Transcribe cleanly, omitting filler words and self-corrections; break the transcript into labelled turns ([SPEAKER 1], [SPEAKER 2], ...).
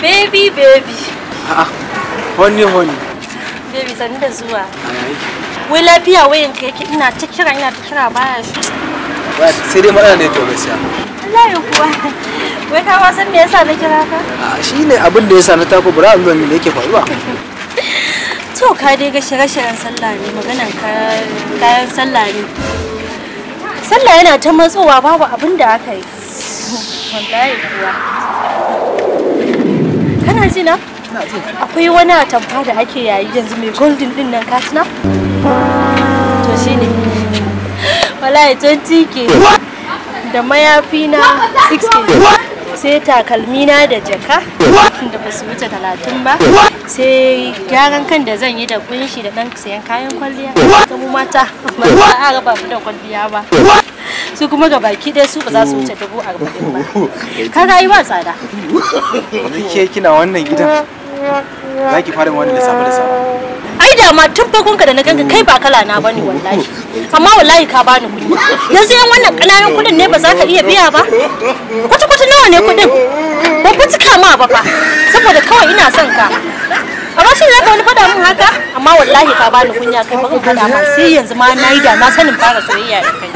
[SPEAKER 1] Baby.
[SPEAKER 2] A'a, honey.
[SPEAKER 1] Baby sani da zuwa. Wai lafiya wayan ka yake ina ta kira baya shi.
[SPEAKER 2] Sai dai matsala ne to gaskiya.
[SPEAKER 1] Wallahi kuwa. Wai ka san me yasa na kira ka?
[SPEAKER 2] Shine abin da yasa na tako bura Allah me yake faruwa.
[SPEAKER 1] To ka dai ga shirye-shiryen sallah ne maganan kayan sallah ne. Sallah yana ta matsowa babu abin da aka yi. Wallahi kuwa. Kana ji na? Akwai wani atamfa da ake yayi yanzu mai golden din nan ka tuna? To shine. Wallahi 20k da mayafi na 6k. Sai takalmi na da jaka da ba su wuce 30 ba. Sai gyaran kan da zan yi da kunshi da dan sayan kayan kwalliya. Kuma mata ba a raba mu da kwalliya ba. Su kuma ga baki dai su ba za su wuce 40,000 ba. Ka ga yi ba tsada.
[SPEAKER 2] Ke kina wannan gidan. Zaki fara wannan lissafi.
[SPEAKER 1] Ai da ma tun farkon ka da na ganka kai ba kala na bane wallahi. Amma wallahi ka bani kuɗi. Yanzu yan wannan kananan kuɗin ne ba za ka iya biya ba? Kwata nawa ne kuɗin? Ba ku cika ma ba fa. Saboda kawai ina son ka. Amma shi zaka wani fada min haka? Amma wallahi ka bani kunya kai ba ka fada ma sai yanzu ma nayi da na sanin fara soyayya da kai.